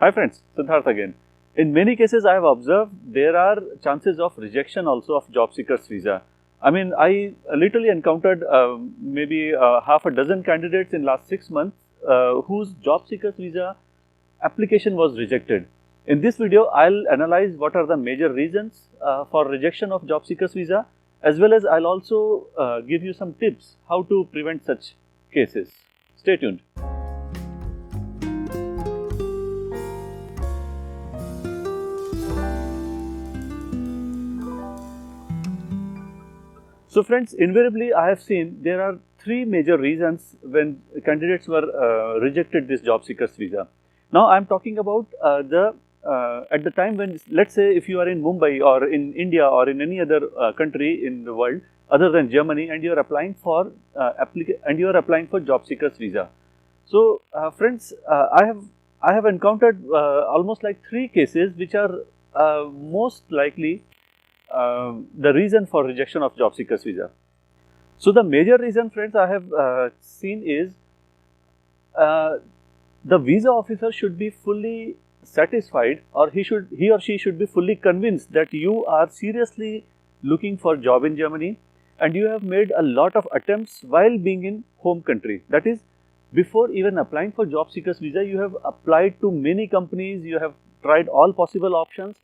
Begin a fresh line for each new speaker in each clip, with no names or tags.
Hi friends, Siddharth again. In many cases I have observed there are chances of rejection also of job seekers visa. I mean, I literally encountered maybe half a dozen candidates in last 6 months whose job seekers visa application was rejected. In this video, I'll analyze what are the major reasons for rejection of job seekers visa, as well as I'll also give you some tips how to prevent such cases. Stay tuned. So friends, invariably I have seen there are three major reasons when candidates were rejected this job seekers visa. Now I am talking about at the time when, let's say, if you are in Mumbai or in India or in any other country in the world other than Germany, and you are applying for job seekers visa. So friends, I have encountered almost like three cases which are most likely the reason for rejection of job seekers visa. So the major reason, friends, I have seen is the visa officer should be fully satisfied, or he or she should be fully convinced that you are seriously looking for job in Germany and you have made a lot of attempts while being in home country. That is, before even applying for job seekers visa, you have applied to many companies, you have tried all possible options,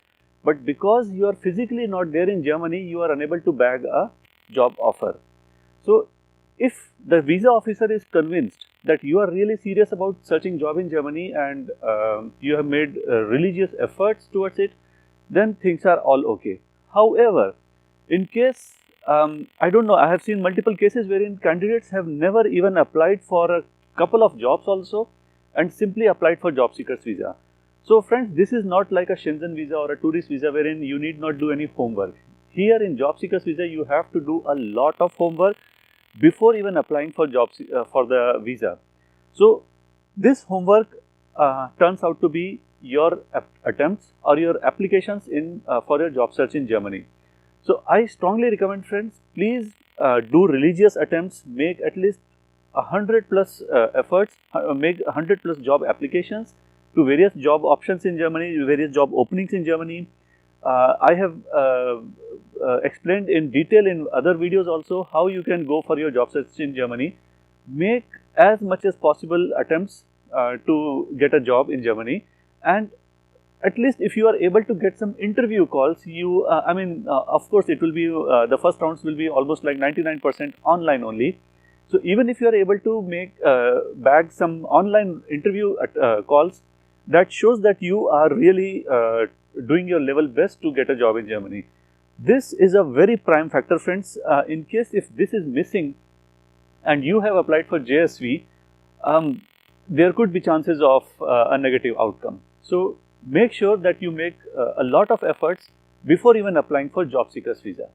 but because you are physically not there in Germany, you are unable to bag a job offer. So if the visa officer is convinced that you are really serious about searching job in Germany and you have made religious efforts towards it, then things are all okay. However, in case, I don't know, I have seen multiple cases wherein candidates have never even applied for a couple of jobs also and simply applied for job seekers visa. So friends, this is not like a Shenzhen visa or a tourist visa wherein you need not do any homework. Here in job seekers visa, you have to do a lot of homework before even applying for for the visa. So this homework turns out to be your attempts or your applications in for your job search in Germany. So I strongly recommend, friends, please do religious attempts, make at least 100 plus efforts, make 100 plus job applications to various job options in Germany, various job openings in Germany. I have explained in detail in other videos also how you can go for your job search in Germany. Make as much as possible attempts to get a job in Germany, and at least if you are able to get some interview calls, you of course it will be the first rounds will be almost like 99% online only. So even if you are able to make bag some online interview calls, that shows that you are really doing your level best to get a job in Germany. This is a very prime factor, friends. In case if this is missing and you have applied for JSV, there could be chances of a negative outcome. So make sure that you make a lot of efforts before even applying for job seekers visa.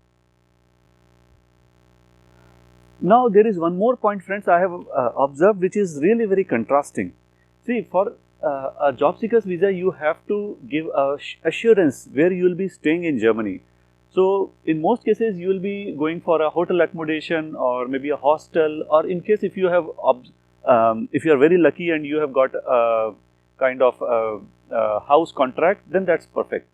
Now there is one more point, friends, I have observed which is really very contrasting. See, for a job seekers visa, you have to give assurance where you will be staying in Germany. So in most cases, you will be going for a hotel accommodation or maybe a hostel, or in case if you have, if you are very lucky and you have got a kind of house contract, then that's perfect.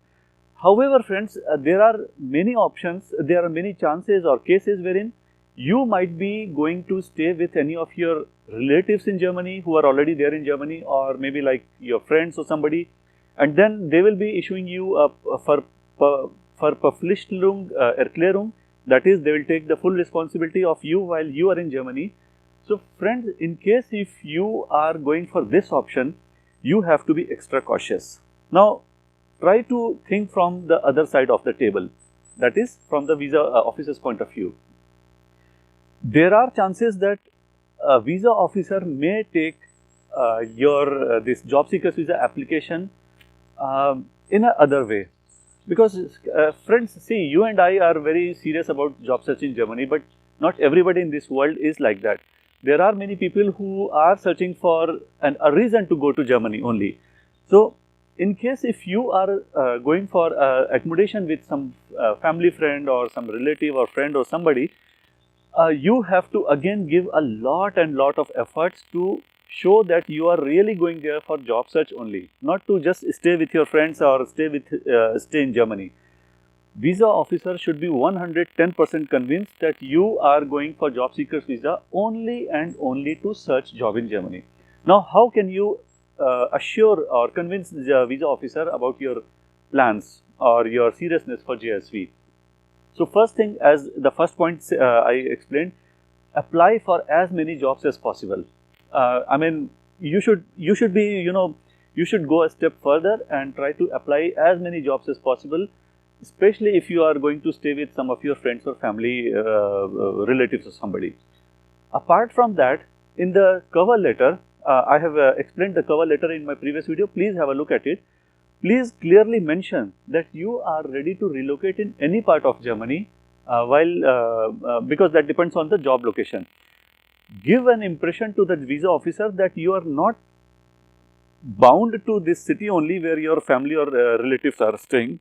However, friends, there are many options, there are many chances or cases wherein you might be going to stay with any of your relatives in Germany who are already there in Germany, or maybe like your friends or somebody, and then they will be issuing you a Verpflichtung Erklärung, that is, they will take the full responsibility of you while you are in Germany. So friends, in case if you are going for this option, you have to be extra cautious. Now try to think from the other side of the table, that is from the visa officer's point of view. There are chances that a visa officer may take your this job seekers visa application in a other way, because friends, see, you and I are very serious about job search in Germany, but not everybody in this world is like that. There are many people who are searching for a reason to go to Germany only. So in case if you are going for accommodation with some family friend or some relative or friend or somebody, you have to again give a lot of efforts to show that you are really going there for job search only, not to just stay with your friends or stay in Germany. Visa officer should be 110% convinced that you are going for job seekers visa only and only to search job in Germany. Now, how can you assure or convince the visa officer about your plans or your seriousness for JSV? So, first thing, as the first point I explained, apply for as many jobs as possible. I mean, you should be, you should go a step further and try to apply as many jobs as possible, especially if you are going to stay with some of your friends or family relatives or somebody. Apart from that, in the cover letter, I have explained the cover letter in my previous video. Please have a look at it. Please clearly mention that you are ready to relocate in any part of Germany because that depends on the job location. Give an impression to the visa officer that you are not bound to this city only where your family or relatives are staying.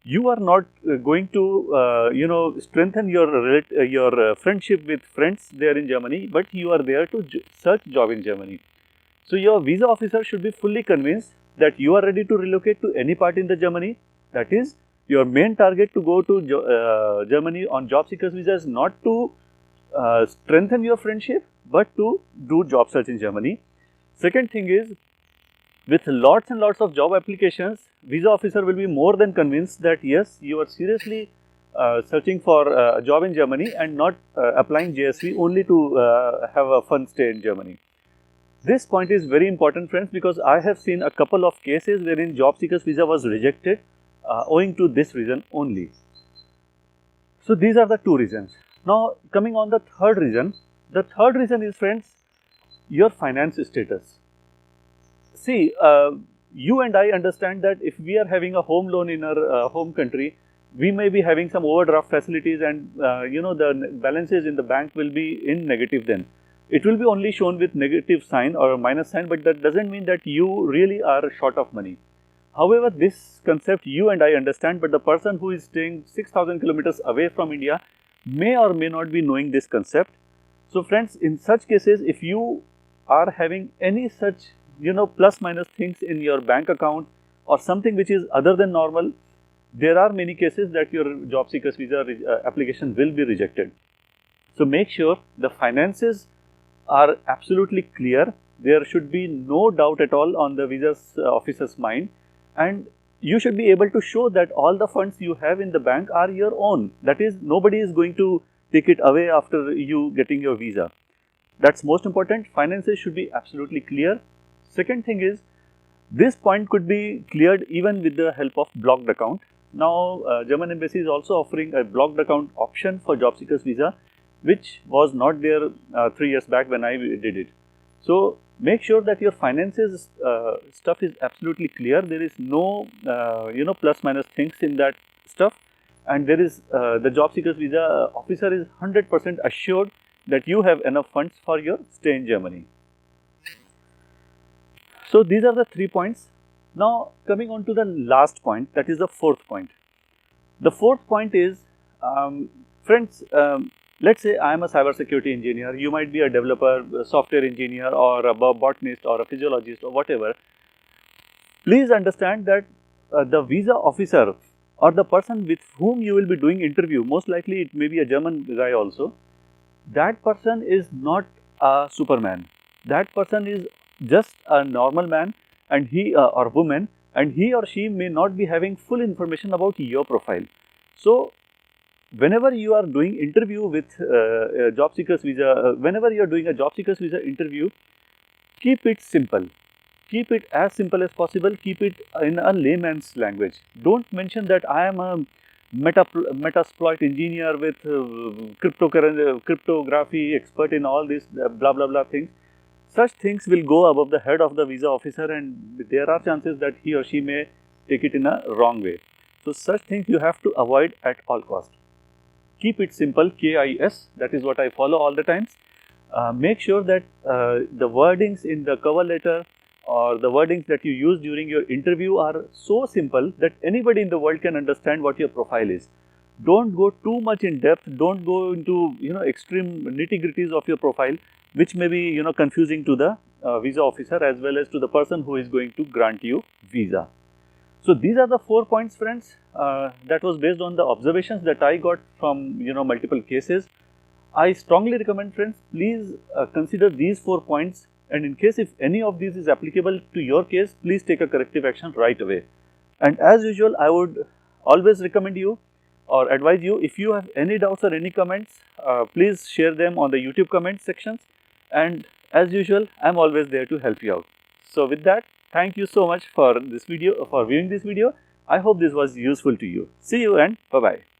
You are not going to, strengthen your friendship with friends there in Germany, but you are there to search job in Germany. So, your visa officer should be fully convinced that you are ready to relocate to any part in the Germany. That is, your main target to go to Germany on job seekers visa is not to strengthen your friendship, but to do job search in Germany. Second thing is, with lots and lots of job applications, visa officer will be more than convinced that yes, you are seriously searching for a job in Germany and not applying JSV only to have a fun stay in Germany. This point is very important, friends, because I have seen a couple of cases wherein job seekers visa was rejected owing to this reason only. So, these are the two reasons. Now, coming on the third reason. The third reason is, friends, your finance status. See, you and I understand that if we are having a home loan in our home country, we may be having some overdraft facilities and the balances in the bank will be in negative then. It will be only shown with negative sign or a minus sign, but that doesn't mean that you really are short of money. However, this concept you and I understand, but the person who is staying 6,000 kilometers away from India may or may not be knowing this concept. So, friends, in such cases, if you are having any such plus minus things in your bank account or something which is other than normal, there are many cases that your job seekers visa application will be rejected. So, make sure the finances are absolutely clear. There should be no doubt at all on the visa officer's mind, and you should be able to show that all the funds you have in the bank are your own. That is, nobody is going to take it away after you getting your visa. That's most important. Finances should be absolutely clear. Second thing is, this point could be cleared even with the help of blocked account. Now, German embassy is also offering a blocked account option for job seekers visa, which was not there 3 years back when I did it. So, make sure that your finances stuff is absolutely clear. There is no plus minus things in that stuff, and there is the job seekers visa officer is 100% assured that you have enough funds for your stay in Germany. So, these are the 3 points. Now, coming on to the last point, that is the fourth point. The fourth point is, friends, let's say I am a cybersecurity engineer, you might be a developer, a software engineer, or a botanist or a physiologist or whatever. Please understand that the visa officer or the person with whom you will be doing interview, most likely it may be a German guy also, that person is not a superman. That person is just a normal man and he or woman, and he or she may not be having full information about your profile. So, whenever you are doing interview with job seekers visa, whenever you are doing a job seekers visa interview, keep it simple. Keep it as simple as possible. Keep it in a layman's language. Don't mention that I am a metasploit engineer with cryptography expert in all these blah blah blah things. Such things will go above the head of the visa officer, and there are chances that he or she may take it in a wrong way. So, such things you have to avoid at all cost. Keep it simple, KIS, that is what I follow all the times. Make sure that the wordings in the cover letter or the wordings that you use during your interview are so simple that anybody in the world can understand what your profile is. Don't go too much in depth, don't go into extreme nitty-gritties of your profile, which may be confusing to the visa officer as well as to the person who is going to grant you visa. So these are the 4 points, friends. That was based on the observations that I got from multiple cases. I strongly recommend, friends, please consider these 4 points, and in case if any of these is applicable to your case, please take a corrective action right away. And as usual, I would always recommend you or advise you, if you have any doubts or any comments, please share them on the YouTube comment sections, and as usual, I am always there to help you out. So with that, thank you so much for this video, for viewing this video. I hope this was useful to you. See you and bye-bye.